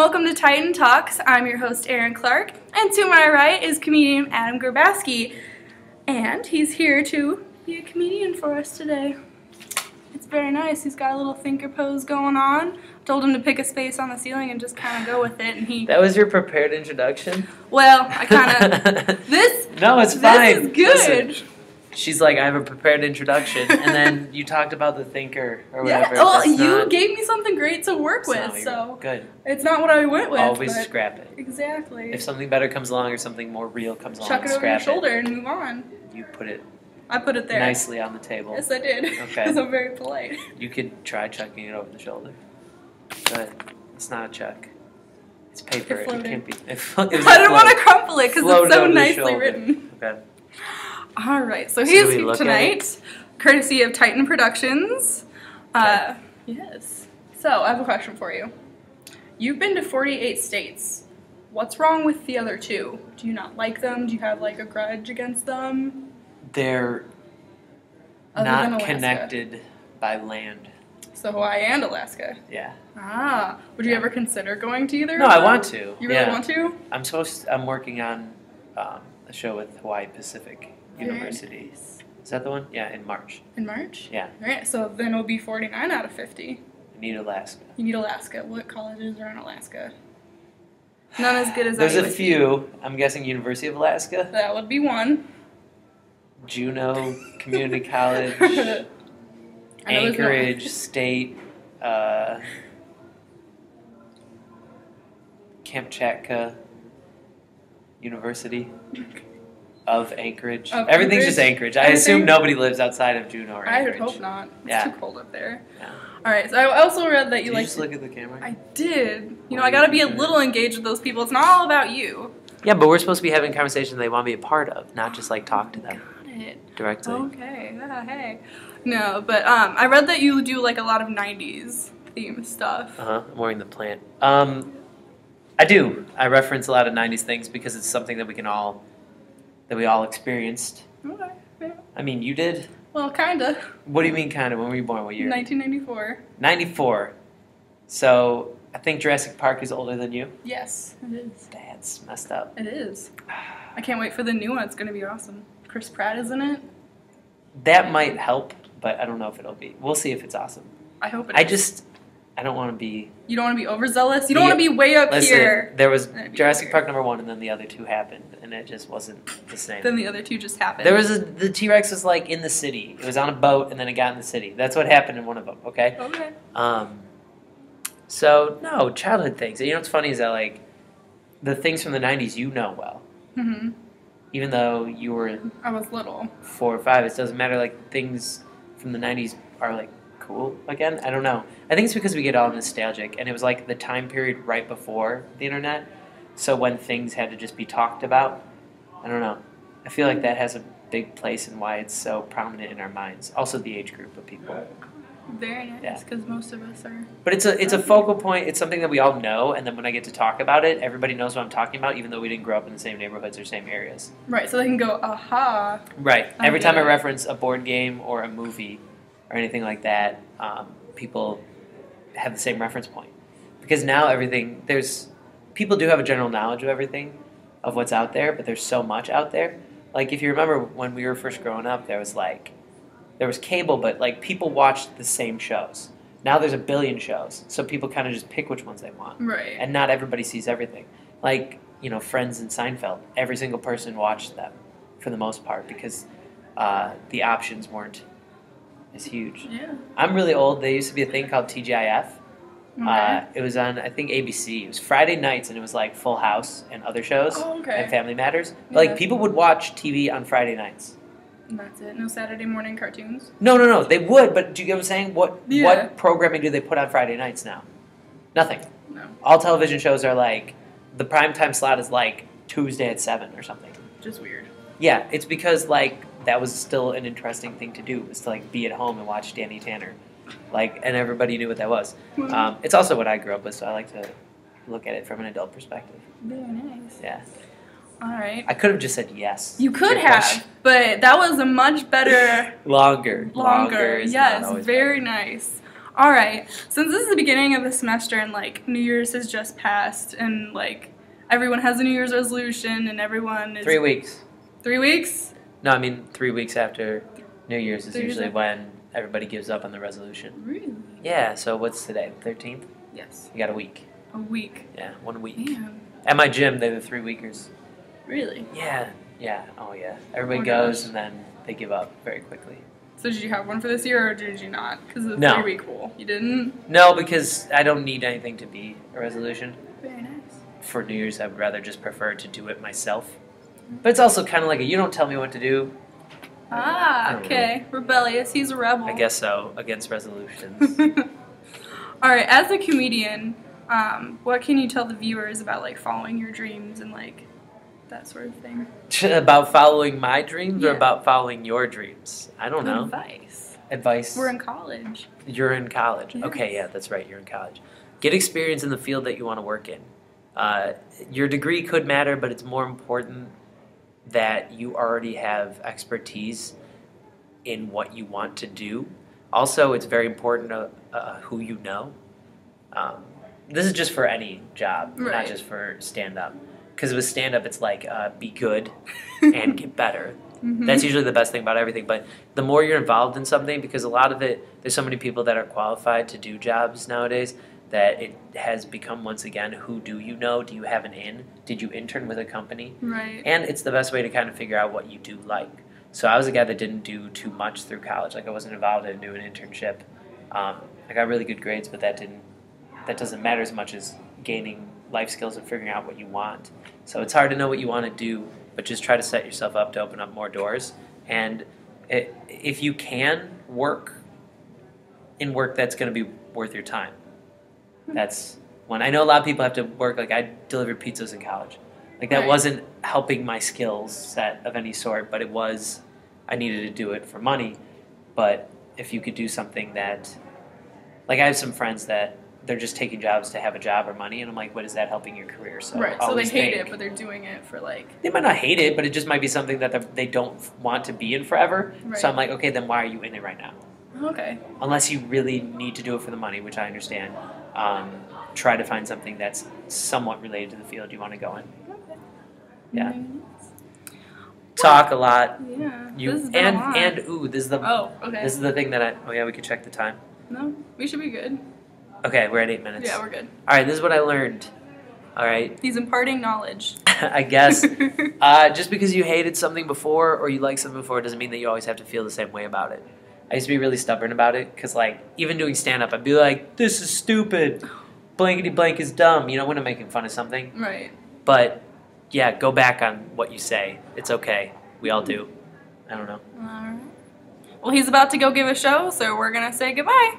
welcome to Titan Talks. I'm your host, Erin Clark, and to my right is comedian Adam Grabowski, and he's here to be a comedian for us today. It's very nice. He's got a little thinker pose going on. Told him to pick a space on the ceiling and just kind of go with it, and he... That was your prepared introduction? Well, I kind of... No, it's fine. This is good. Listen, she's like, I have a prepared introduction, and then you talked about the thinker or whatever. Yeah, well, you gave me something great to work with, even, so... Good. It's not what I went with, Always but scrap it. Exactly. If something better comes along or something more real comes along, chuck it over your shoulder and move on. You put it... I put it there. Nicely on the table. Yes, I did. Okay. Because I'm very polite. You could try chucking it over the shoulder. But it's not a chuck. It's paper. It can't be... I didn't want to crumple it because it's so nicely written. Okay. All right. So he's here tonight, courtesy of Titan Productions. Okay. Yes. So I have a question for you. You've been to 48 states. What's wrong with the other two? Do you not like them? Do you have like a grudge against them? They're not connected by land. So Hawaii and Alaska. Yeah. Ah. Would you ever consider going to either? No, I want to. You really want to? I'm working on a show with Hawaii Pacific University. Nice. Is that the one? Yeah, in March. In March? Yeah. All right. So then it'll be 49 out of 50. I need Alaska. You need Alaska. What colleges are in Alaska? None as good as There's a few. I'm guessing University of Alaska. That would be one. Juneau Community College, Anchorage State, Kamchatka University of Anchorage. Everything's just Anchorage. I assume nobody lives outside of Juneau or Anchorage. I hope not. It's too cold up there. Yeah. All right. So I also read that you like. Did you just look at the camera? I did. You know, I got to be a little engaged with those people. It's not all about you. Yeah, but we're supposed to be having conversations they want to be a part of, not just like talk to them. Directly. Okay. Yeah, hey. No, but I read that you do like a lot of 90s theme stuff. I'm wearing the plant. I do. I reference a lot of 90s things because it's something that we all experienced. Okay. Yeah. I mean, you did? Well, kinda. What do you mean kinda? When were you born? What year? 1994. 94. So, I think Jurassic Park is older than you? Yes, it is. That's messed up. It is. I can't wait for the new one. It's going to be awesome. Chris Pratt is in it. That might help, but I don't know if it'll be. We'll see if it's awesome. I hope it is. I don't want to be... You don't want to be overzealous? You don't want to be way up here. There was Jurassic Park #1, and then the other two happened, and it just wasn't the same. Then the other two just happened. There was the T-Rex was like in the city. It was on a boat, and then it got in the city. That's what happened in one of them, okay? Okay. So, no, childhood things. You know what's funny is that, like, the things from the 90s you know well. Mm-hmm. Even though you were... I was little. 4 or 5, it doesn't matter. Like, things from the 90s are, like, cool again. I don't know. I think it's because we get all nostalgic, and it was, like, the time period right before the internet. So when things had to just be talked about, I don't know. I feel like that has a big place in why it's so prominent in our minds. Also the age group of people. Very nice, because most of us are... But it's a focal point. It's something that we all know, and then when I get to talk about it, everybody knows what I'm talking about, even though we didn't grow up in the same neighborhoods or same areas. Right, so they can go, aha. Right. Every time I reference a board game or a movie or anything like that, people have the same reference point. Because now everything... People do have a general knowledge of everything, of what's out there, but there's so much out there. Like, if you remember when we were first growing up, there was cable, but like people watched the same shows. Now there's a billion shows, so people kind of just pick which ones they want. Right. And not everybody sees everything. Like, you know, Friends and Seinfeld, every single person watched them for the most part because the options weren't as huge. Yeah. I'm really old. There used to be a thing called TGIF. Okay. It was on, I think, ABC. It was Friday nights, and it was like Full House and other shows and Family Matters. But like people would watch TV on Friday nights. And that's it? No Saturday morning cartoons? No. They would, but do you get what I'm saying? What programming do they put on Friday nights now? Nothing. No. All television shows are like, the primetime slot is like Tuesday at 7 or something. Just weird. Yeah, it's because like that was still an interesting thing to do, was to like be at home and watch Danny Tanner. Like, and everybody knew what that was. It's also what I grew up with, so I like to look at it from an adult perspective. Very nice. Yeah. All right. I could have just said yes. You could have, but that was a much better... Longer. Yes, very nice. All right. Since this is the beginning of the semester and like New Year's has just passed and like everyone has a New Year's resolution and everyone is 3 weeks. 3 weeks? No, I mean 3 weeks after New Year's is 3 usually years when everybody gives up on the resolution. Really? Yeah, so what's today? 13th? Yes. You got a week. A week. Yeah, 1 week. Man. At my gym, they're the 3-weekers. Really? Yeah, oh yeah. Everybody Oh, goes gosh. and then they give up very quickly. So did you have one for this year or did you not? Because of the No. 3-week rule. You didn't? No, because I don't need anything to be a resolution. Very nice. For New Year's, I would rather just prefer to do it myself. But it's also kind of like you don't tell me what to do. Ah, okay. Rebellious. He's a rebel. I guess so, against resolutions. All right. As a comedian, what can you tell the viewers about like following your dreams and like that sort of thing? About following my dreams or Yeah. about following your dreams? I don't know. Advice. Advice. We're in college. You're in college. Yes. Okay, yeah, that's right. You're in college. Get experience in the field that you want to work in. Your degree could matter, but it's more important that you already have expertise in what you want to do. Also, it's very important who you know. This is just for any job, not Right. just for stand-up. Because with stand-up, it's like be good and get better. Mhm. That's usually the best thing about everything. But the more you're involved in something, because a lot of it, there's so many people that are qualified to do jobs nowadays that it has become, once again, who do you know? Do you have an in? Did you intern with a company? Right. And it's the best way to kind of figure out what you do like. So I was a guy that didn't do too much through college. Like I wasn't involved in doing an internship. I got really good grades, but that doesn't matter as much as gaining life skills and figuring out what you want. So it's hard to know what you want to do, but just try to set yourself up to open up more doors. And if you can work that's going to be worth your time. That's when I know a lot of people have to work. Like I delivered pizzas in college. Like that Right. wasn't helping my skills set of any sort, but it was, I needed to do it for money. But if you could do something that, like I have some friends that they're just taking jobs to have a job or money, and I'm like, what is that helping your career? So Right. So they always hate think- it, but they're doing it for like. They might not hate it, but it just might be something that they don't want to be in forever. Right. So I'm like, okay, then why are you in it right now? Okay. Unless you really need to do it for the money, which I understand. Try to find something that's somewhat related to the field you want to go in. Okay. Yeah. Nice. Talk a lot. Yeah. You this has been a lot. this is the Oh, okay. this is the thing that we could check the time. No, we should be good. Okay, we're at 8 minutes. Yeah, we're good. All right, this is what I learned. All right, He's imparting knowledge. I guess just because you hated something before or you liked something before doesn't mean that you always have to feel the same way about it. I used to be really stubborn about it because, like, even doing stand-up, I'd be like, "This is stupid. Blankety blank is dumb." You know, when I'm making fun of something. Right. But yeah, go back on what you say. It's okay. We all do. I don't know. All right. Well, he's about to go give a show, so we're gonna say goodbye.